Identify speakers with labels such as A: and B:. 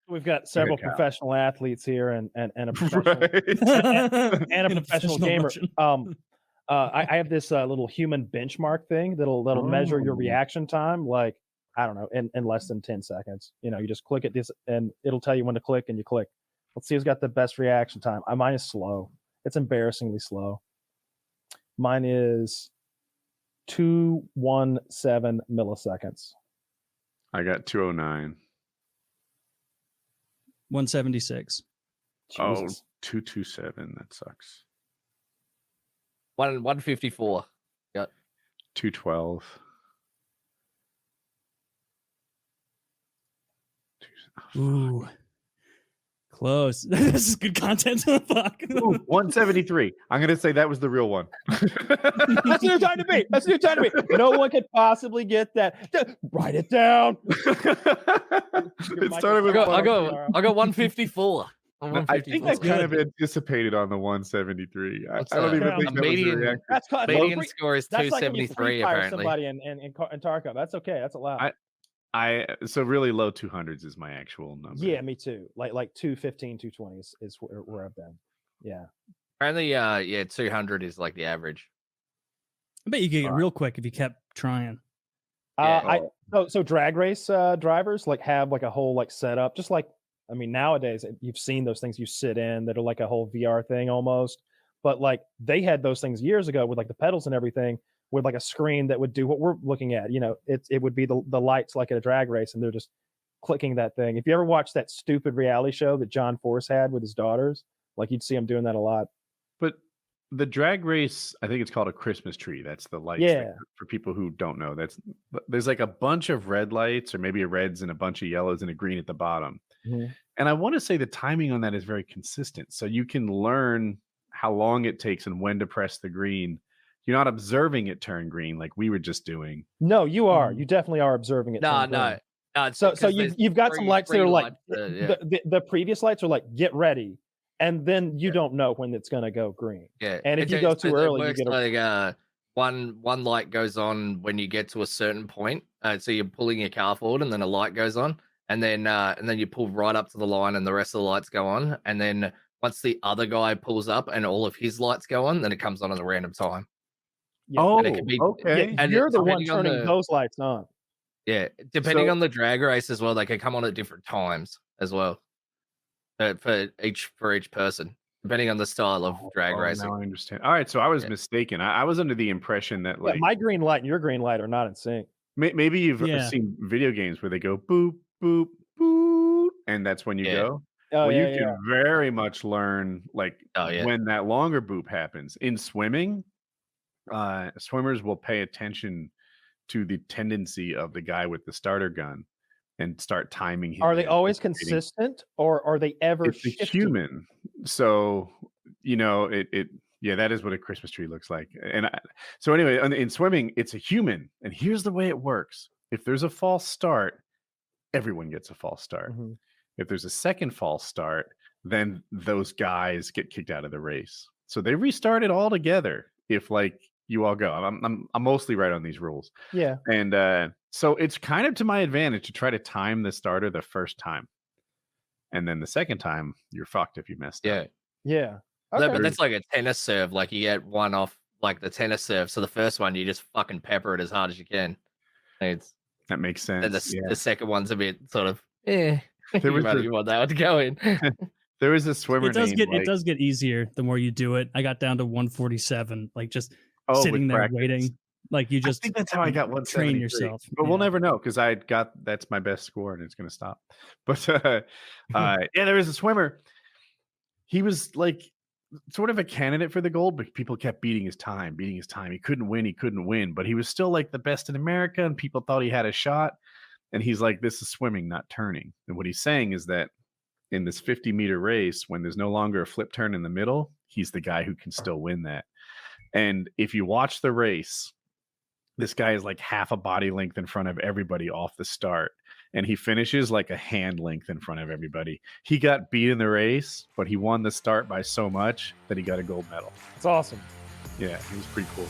A: We've got several
B: cow.
A: professional athletes here and a professional
B: Right.
A: and a
C: In a
A: professional
C: professional
A: gamer.
C: Russian.
A: I have this little human benchmark thing that'll measure your
B: Oh.
A: reaction time, like, I don't know, in less than 10 seconds. You know, you just click at this and it'll tell you when to click and you click. Let's see who's got the best reaction time. Mine is slow. It's embarrassingly slow. Mine is 217 milliseconds.
B: I got 209.
C: 176.
B: Oh,
A: Jesus.
B: 227. That sucks.
D: 154.
B: 212.
C: Ooh. Close. This is good content. Fuck.
B: Ooh, 173. I'm gonna say that was the real one.
A: That's your time to be. That's your time to be. No one could possibly get that. Write it down.
B: It started with
D: I
A: Microphone.
D: got 154.
B: I think I kind of anticipated on the 173. I
D: What's
B: don't
D: that?
B: even
A: Yeah,
B: think that was the
D: median-
B: reaction.
A: That's called
D: Median score is
A: That's like when you
D: 273
A: free fire
D: apparently.
A: somebody in Tarkov. That's okay. That's allowed.
B: So really low 200s is my actual number.
A: Yeah, me too. Like 215, 220 is where I've been. Yeah.
D: Apparently, 200 is like the average.
C: I bet you could get real quick if you kept trying.
D: Yeah.
A: So drag race drivers like have like a whole like setup, just like, I mean, nowadays you've seen those things you sit in that are like a whole VR thing almost, but like they had those things years ago with like the pedals and everything, with like a screen that would do what we're looking at. You know, it would be the lights like at a drag race, and they're just clicking that thing. If you ever watched that stupid reality show that John Force had with his daughters, like you'd see him doing that a lot.
B: But the drag race, I think it's called a Christmas tree. That's the lights.
A: Yeah.
B: For people who don't know, there's like a bunch of red lights, or maybe a reds and a bunch of yellows and a green at the bottom.
A: Mhm.
B: And I want to say the timing on that is very consistent. So you can learn how long it takes and when to press the green. You're not observing it turn green like we were just doing.
A: No, you are. You definitely are observing it. turn green.
D: No.
A: So you've got some lights that are like the previous lights are like get ready, and then you don't know when it's gonna go green.
D: Yeah.
A: And if you go too early, you get
D: like one light goes on when you get to a certain point. So you're pulling your car forward, and then a light goes on, and then you pull right up to the line, and the rest of the lights go on, and then once the other guy pulls up and all of his lights go on, then it comes on at a random time.
A: Yeah.
B: Oh,
D: And it can be-
B: okay.
A: And you're the one
D: depending on
A: turning those lights on.
D: Yeah, depending
B: So-
D: on the drag race as well, they can come on at different times as well. For each person, depending on the style of drag racing.
B: Now I understand. All right, so I was
D: Yeah.
B: mistaken. I was under the impression that
A: Yeah,
B: like
A: my green light and your green light are not in sync.
B: maybe you've
C: Yeah.
B: seen video games where they go boop boop boop, and that's when you
D: Yeah.
B: go.
A: Oh
B: Well,
A: yeah,
B: you can very much learn like
D: Oh, yeah.
B: when that longer boop happens. In swimming, swimmers will pay attention to the tendency of the guy with the starter gun and start timing him.
A: Are they
B: and
A: always
B: anticipating.
A: consistent, or are they ever
B: It's a
A: shifting?
B: human, so it yeah, that is what a Christmas tree looks like. And so anyway, in swimming, it's a human, and here's the way it works: if there's a false start, everyone gets a false start.
A: Mhm.
B: If there's a second false start, then those guys get kicked out of the race. So they restart it all together. If like you all go, I'm mostly right on these rules,
A: Yeah.
B: and so it's kind of to my advantage to try to time the starter the first time, and then the second time you're fucked if you messed
D: Yeah.
B: up.
A: Yeah.
D: No,
A: Okay.
D: but that's like a tennis serve. Like you get one off like the tennis serve. So the first one, you just fucking pepper it as hard as you can. And
B: That makes sense.
D: then the
B: Yeah.
D: second one's a bit sort of,
B: There was
D: you want that one to go in.
B: There was a swimmer
C: It does
B: named,
C: it does get easier the more you do it. I got down to 147, like just sitting
B: with
C: there
B: practice.
C: waiting. Like you
B: I
C: just
B: think that's how I got 173.
C: train yourself.
B: But we'll
C: Yeah.
B: never know because that's my best score and it's going to stop. But yeah, there was a swimmer. He was like sort of a candidate for the gold, but people kept beating his time. He couldn't win, but he was still like the best in America, and people thought he had a shot. And he's like, this is swimming, not turning. And what he's saying is that in this 50-meter race, when there's no longer a flip turn in the middle, he's the guy who can still win that. And if you watch the race, this guy is like half a body length in front of everybody off the start. And he finishes like a hand length in front of everybody. He got beat in the race, but he won the start by so much that he got a gold medal.
A: It's awesome.
B: Yeah, it was pretty cool.